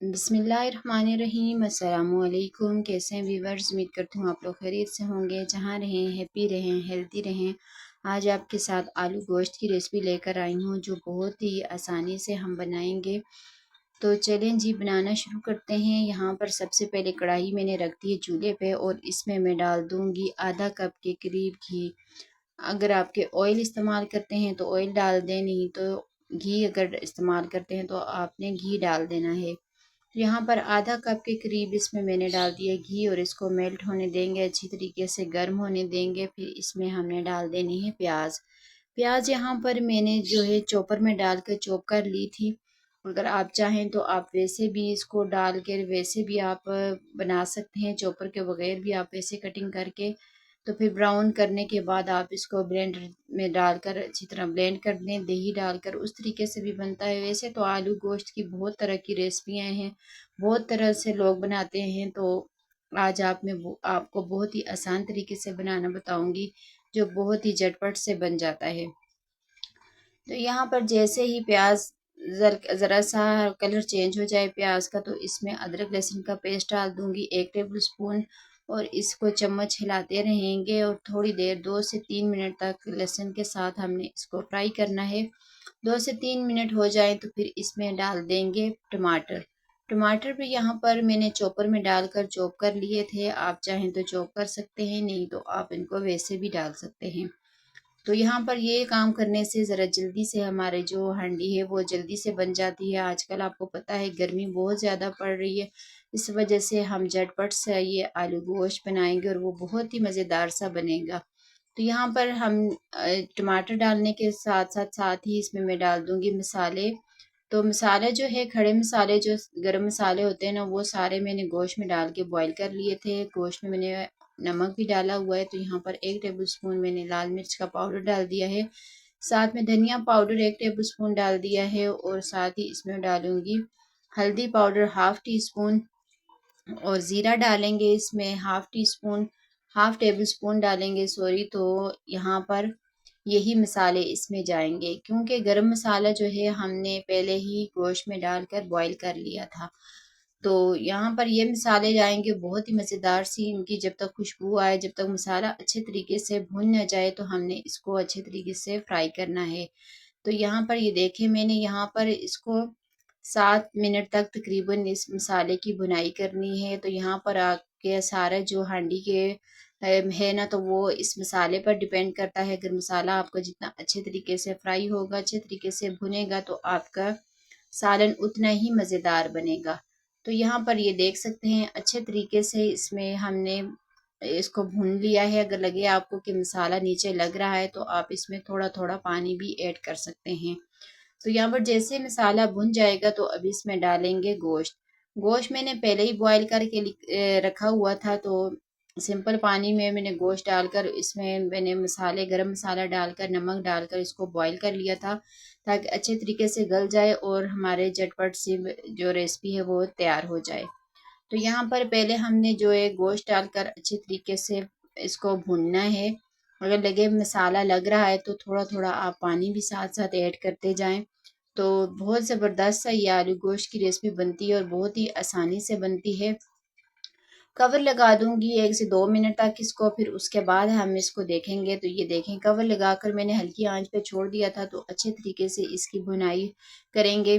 बिस्मिल्लाहिर्रहमानिर्रहीम। अस्सलामुअलैकुम। कैसे हैं व्यूवर्स? उम्मीद करती हूँ आप लोग खैरियत से होंगे। जहाँ रहें हैप्पी रहें, हेल्दी रहें। आज आपके साथ आलू गोश्त की रेसिपी लेकर आई हूँ जो बहुत ही आसानी से हम बनाएंगे। तो चलें जी, बनाना शुरू करते हैं। यहाँ पर सबसे पहले कढ़ाई मैंने रख दी है चूल्हे पे और इसमें मैं डाल दूँगी आधा कप के करीब घी। अगर आपके ऑयल इस्तेमाल करते हैं तो ऑयल डाल दें, नहीं तो घी अगर इस्तेमाल करते हैं तो आपने घी डाल देना है। तो यहाँ पर आधा कप के करीब इसमें मैंने डाल दिया घी और इसको मेल्ट होने देंगे, अच्छी तरीके से गर्म होने देंगे। फिर इसमें हमने डाल देनी है प्याज। प्याज यहाँ पर मैंने जो है चॉपर में डाल कर चॉप कर ली थी। अगर आप चाहें तो आप वैसे भी इसको डाल कर वैसे भी आप बना सकते हैं, चॉपर के बगैर भी आप वैसे कटिंग करके। तो फिर ब्राउन करने के बाद आप इसको ब्लेंडर में डालकर अच्छी तरह ब्लेंड कर दें, दही डालकर उस तरीके से भी बनता है। वैसे तो आलू गोश्त की बहुत तरह की रेसिपियाँ हैं, बहुत तरह से लोग बनाते हैं। तो आज आपको बहुत ही आसान तरीके से बनाना बताऊंगी जो बहुत ही झटपट से बन जाता है। तो यहाँ पर जैसे ही प्याज ज़रा सा कलर चेंज हो जाए प्याज का, तो इसमें अदरक लहसुन का पेस्ट डाल दूंगी 1 टेबल स्पून। और इसको चम्मच हिलाते रहेंगे और थोड़ी देर 2 से 3 मिनट तक लहसुन के साथ हमने इसको फ्राई करना है। 2 से 3 मिनट हो जाए तो फिर इसमें डाल देंगे टमाटर। टमाटर भी यहाँ पर मैंने चॉपर में डालकर चॉप कर लिए थे, आप चाहें तो चॉप कर सकते हैं, नहीं तो आप इनको वैसे भी डाल सकते हैं। तो यहाँ पर ये काम करने से ज़रा जल्दी से हमारे जो हांडी है वो जल्दी से बन जाती है। आजकल आपको पता है गर्मी बहुत ज़्यादा पड़ रही है, इस वजह से हम झटपट से ये आलू गोश्त बनाएंगे और वो बहुत ही मज़ेदार सा बनेगा। तो यहाँ पर हम टमाटर डालने के साथ साथ ही इसमें मैं डाल दूँगी मसाले। तो मसाले जो है खड़े मसाले जो गरम मसाले होते हैं ना, वो सारे मैंने गोश्त में डाल के बॉईल कर लिए थे। गोश्त में मैंने नमक भी डाला हुआ है। तो यहाँ पर 1 टेबल स्पून मैंने लाल मिर्च का पाउडर डाल दिया है, साथ में धनिया पाउडर 1 टेबल स्पून डाल दिया है और साथ ही इसमें डालूंगी हल्दी पाउडर 1/2 टी स्पून। और ज़ीरा डालेंगे इसमें हाफ टेबल स्पून डालेंगे, सॉरी। तो यहाँ पर यही मसाले इसमें जाएंगे क्योंकि गरम मसाला जो है हमने पहले ही गोश्त में डालकर बॉईल कर लिया था। तो यहाँ पर ये मसाले जाएंगे, बहुत ही मज़ेदार सी इनकी जब तक खुशबू आए, जब तक मसाला अच्छे तरीके से भुन न जाए, तो हमने इसको अच्छे तरीके से फ्राई करना है। तो यहाँ पर ये देखें, मैंने यहाँ पर इसको 7 मिनट तक तकरीबन इस मसाले की भुनाई करनी है। तो यहाँ पर आके सारा जो हांडी के है ना, तो वो इस मसाले पर डिपेंड करता है। अगर मसाला आपका जितना अच्छे तरीके से फ्राई होगा, अच्छे तरीके से भुनेगा, तो आपका सालन उतना ही मज़ेदार बनेगा। तो यहाँ पर ये देख सकते हैं अच्छे तरीके से इसमें हमने इसको भून लिया है। अगर लगे आपको कि मसाला नीचे लग रहा है तो आप इसमें थोड़ा थोड़ा पानी भी ऐड कर सकते हैं। तो यहाँ पर जैसे मसाला भुन जाएगा तो अभी इसमें डालेंगे गोश्त। गोश्त मैंने पहले ही बॉईल करके रखा हुआ था। तो सिंपल पानी में मैंने गोश्त डालकर इसमें मैंने गरम मसाला डालकर नमक डालकर इसको बॉईल कर लिया था, ताकि अच्छे तरीके से गल जाए और हमारे झटपट सी जो रेसिपी है वो तैयार हो जाए। तो यहाँ पर पहले हमने जो है गोश्त डालकर अच्छे तरीके से इसको भूनना है। अगर लगे मसाला लग रहा है तो थोड़ा थोड़ा आप पानी भी साथ साथ ऐड करते जाएं। तो बहुत ज़बरदस्त सा ये आलू गोश्त की रेसिपी बनती है और बहुत ही आसानी से बनती है। कवर लगा दूंगी 1 से 2 मिनट तक इसको, फिर उसके बाद हम इसको देखेंगे। तो ये देखें, कवर लगाकर मैंने हल्की आंच पे छोड़ दिया था। तो अच्छे तरीके से इसकी भुनाई करेंगे।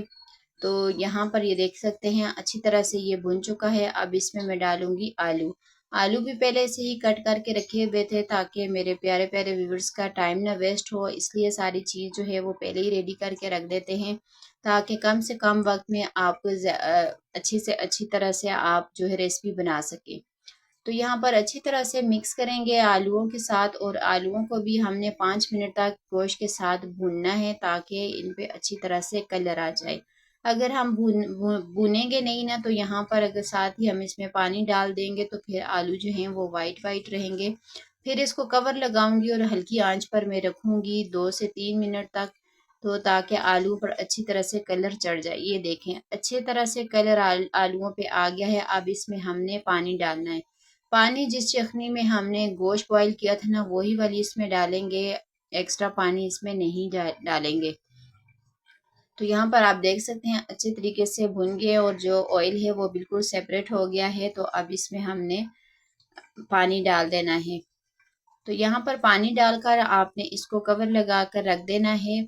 तो यहाँ पर ये देख सकते हैं अच्छी तरह से ये भुन चुका है। अब इसमें मैं डालूंगी आलू। आलू भी पहले से ही कट करके रखे हुए थे ताकि मेरे प्यारे प्यारे व्यूवर्स का टाइम ना वेस्ट हो, इसलिए सारी चीज़ जो है वो पहले ही रेडी करके रख देते हैं, ताकि कम से कम वक्त में आपको अच्छी से अच्छी तरह से आप जो है रेसिपी बना सके। तो यहाँ पर अच्छी तरह से मिक्स करेंगे आलूओं के साथ, और आलूओं को भी हमने 5 मिनट तक गोश्त के साथ भूनना है ताकि इन पे अच्छी तरह से कलर आ जाए। अगर हम भूनेंगे नहीं ना, तो यहाँ पर अगर साथ ही हम इसमें पानी डाल देंगे तो फिर आलू जो हैं वो वाइट वाइट रहेंगे। फिर इसको कवर लगाऊंगी और हल्की आंच पर मैं रखूंगी 2 से 3 मिनट तक, तो ताकि आलू पर अच्छी तरह से कलर चढ़ जाए। ये देखें अच्छी तरह से कलर आलूओं पे आ गया है। अब इसमें हमने पानी डालना है। पानी जिस यखनी में हमने गोश्त बॉईल किया था ना, वही वाली इसमें डालेंगे, एक्स्ट्रा पानी इसमें नहीं डालेंगे। तो यहाँ पर आप देख सकते हैं अच्छे तरीके से भुन गए और जो ऑयल है वो बिल्कुल सेपरेट हो गया है। तो अब इसमें हमने पानी डाल देना है। तो यहाँ पर पानी डालकर आपने इसको कवर लगा कर रख देना है।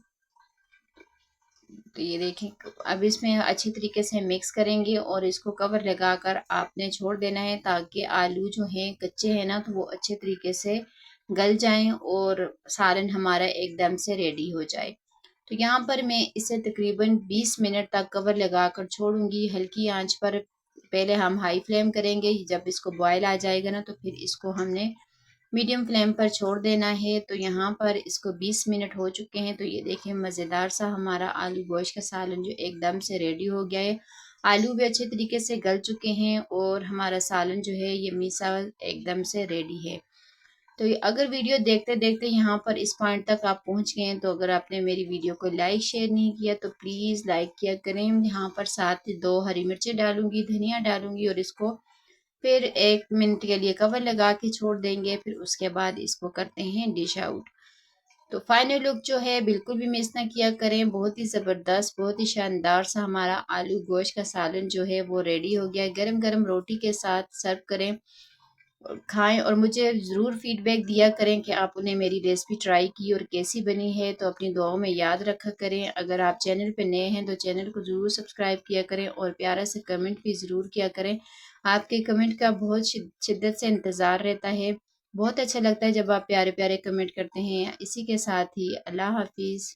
तो ये देखें, अब इसमें अच्छी तरीके से मिक्स करेंगे और इसको कवर लगाकर आपने छोड़ देना है ताकि आलू जो हैं कच्चे हैं ना तो वो अच्छे तरीके से गल जाएं और सालन हमारा एकदम से रेडी हो जाए। तो यहाँ पर मैं इसे तकरीबन 20 मिनट तक कवर लगाकर छोड़ूंगी हल्की आंच पर। पहले हम हाई फ्लेम करेंगे, जब इसको बॉयल आ जाएगा ना तो फिर इसको हमने मीडियम फ्लेम पर छोड़ देना है। तो यहाँ पर इसको 20 मिनट हो चुके हैं। तो ये देखिए मज़ेदार सा हमारा आलू गोश्त का सालन जो एकदम से रेडी हो गया है। आलू भी अच्छे तरीके से गल चुके हैं और हमारा सालन जो है ये मीसा एकदम से रेडी है। तो अगर वीडियो देखते देखते यहाँ पर इस पॉइंट तक आप पहुँच गए हैं तो अगर आपने मेरी वीडियो को लाइक शेयर नहीं किया तो प्लीज़ लाइक किया करें। यहाँ पर साथ ही 2 हरी मिर्चें डालूंगी, धनिया डालूंगी और इसको फिर 1 मिनट के लिए कवर लगा के छोड़ देंगे। फिर उसके बाद इसको करते हैं डिश आउट। तो फाइनल लुक जो है बिल्कुल भी मिस ना किया करें। बहुत ही ज़बरदस्त, बहुत ही शानदार सा हमारा आलू गोश्त का सालन जो है वो रेडी हो गया है। गरम गरम रोटी के साथ सर्व करें और खाएं और मुझे ज़रूर फीडबैक दिया करें कि आपने मेरी रेसिपी ट्राई की और कैसी बनी है। तो अपनी दुआओं में याद रखा करें। अगर आप चैनल पे नए हैं तो चैनल को ज़रूर सब्सक्राइब किया करें और प्यारा से कमेंट भी ज़रूर किया करें। आपके कमेंट का बहुत शिद्दत से इंतज़ार रहता है। बहुत अच्छा लगता है जब आप प्यारे प्यारे कमेंट करते हैं। इसी के साथ ही अल्लाह हाफिज़।